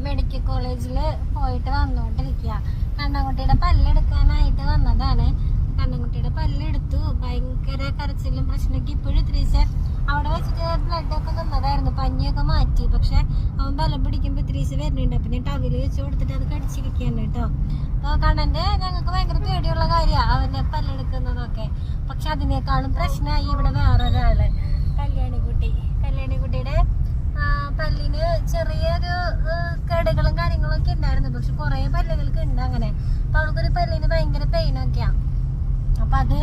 Medical കോളേജിൽ പോയിട്ട് വന്നുകൊണ്ടിരിക്കുക. കണ്ണൻകുട്ടിയുടെ പല്ലെടുക്കാനായിട്ട് വന്നതാണ്. കണ്ണൻകുട്ടിയുടെ പല്ലെടുത്തു. ഭയങ്കര കരച്ചിലും പ്രശ്നമൊക്കെ ഇപ്പോഴും ഇത്തിരി അവിടെ വെച്ചിട്ട് ബ്ലഡൊക്കെ നിന്നതായിരുന്നു. പഞ്ഞിയൊക്കെ മാറ്റി. പക്ഷെ അവൻ ബലം പിടിക്കുമ്പോൾ ഇത്തിരി വരുന്നുണ്ട്. അപ്പൊ ഞാൻ ടവില് വെച്ച് കൊടുത്തിട്ട് അത് കടിച്ചിരിക്കുകയാണ് കേട്ടോ. അപ്പൊ കണ്ണന്റെ ഞങ്ങൾക്ക് ഭയങ്കര പേടിയുള്ള കാര്യമാണ് അവന്റെ പല്ലെടുക്കുന്നതൊക്കെ. പക്ഷെ അതിനേക്കാളും പ്രശ്നമായി ഇവിടെ വേറൊരാള്, കല്യാണിക്കുട്ടിയുടെ പല്ലിന് ചെറിയൊരു കേടുകളും കാര്യങ്ങളൊക്കെ ഉണ്ടായിരുന്നു. പക്ഷെ കുറെ പല്ലുകൾക്ക് ഉണ്ട് അങ്ങനെ. അപ്പൊ അവൾക്കൊരു പല്ലിന് ഭയങ്കര പെയിനൊക്കെയാണ്. അപ്പൊ അത്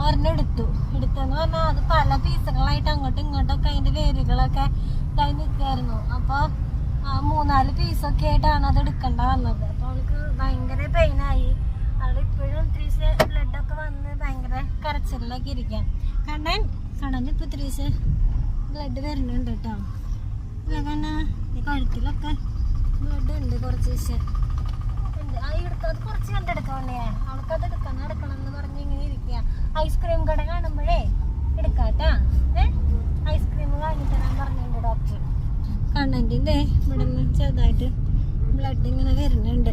ഒരെണ്ണം എടുത്തെന്ന് പറഞ്ഞാൽ അത് പല പീസുകളായിട്ട് അങ്ങോട്ടും ഇങ്ങോട്ടൊക്കെ അതിന്റെ വേരുകളൊക്കെ ഇതായി നിൽക്കായിരുന്നു. അപ്പൊ 3-4 പീസൊക്കെ ആയിട്ടാണ് അത് എടുക്കേണ്ട വന്നത്. അപ്പൊ അവൾക്ക് ഭയങ്കര പെയിനായി. അവൾ ഇപ്പോഴും ഇത്തിരി ബ്ലഡൊക്കെ വന്ന് ഭയങ്കര കരച്ചിലൊക്കെ ഇരിക്കാൻ. കണ്ണൻ ഇപ്പൊ ഇത്തിരി ബ്ലഡ് വരുന്നുണ്ട് കേട്ടോ. കഴുത്തിലൊക്കെ ബ്ലഡ് ഉണ്ട് കുറച്ച് ഉണ്ട്. അത് കുറച്ച് കണ്ടെടുക്കണേ. അവൾക്കത് എടുക്കണം എന്ന് പറഞ്ഞ് ഇങ്ങനെ ഇരിക്കുക. ഐസ്ക്രീം കട കാണുമ്പോഴേ എടുക്കാട്ടാ. ഐസ്ക്രീം വാങ്ങിത്തരാൻ പറഞ്ഞിട്ടുണ്ട് ഡോക്ടർ. കണ്ണൻ്റെ ഇവിടെ നിന്ന് ചെറുതായിട്ട് ബ്ലഡ് ഇങ്ങനെ വരുന്നുണ്ട്.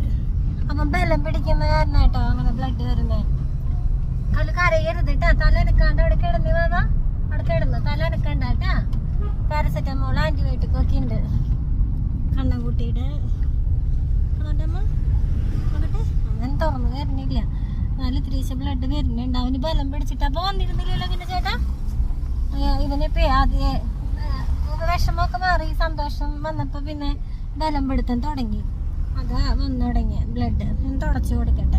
അപ്പം ബലം പിടിക്കുന്ന കാരണം കേട്ടോ അങ്ങനെ ബ്ലഡ് വരുന്നത്. അവള് കരയരുതിട്ടാ. തല എടുക്കാണ്ട് അവിടെ കിടന്ന് വാ. അവിടെ കിടന്നു തല എടുക്കണ്ട കേട്ടാ. പാരസെറ്റമോൾ ആന്റിബയോട്ടിക് ഒക്കെ ഉണ്ട് കണ്ണൻകുട്ടിയുടെ. അവൻ തുറന്നു വരുന്നില്ല. നല്ല ഇത്തിരി ബ്ലഡ് വരുന്നുണ്ട്. അവന് ബലം പിടിച്ചിട്ട് അപ്പൊ വന്നിരുന്നില്ലല്ലോ പിന്നെ ചേട്ടാ. ഇവനിപ്പോ ആദ്യം വിഷമമൊക്കെ മാറി സന്തോഷം വന്നപ്പോ പിന്നെ ബലം പിടുത്തം തുടങ്ങി. അതാ വന്നു തുടങ്ങി ബ്ലഡ്. തുടച്ചു കൊടുക്കട്ടെ.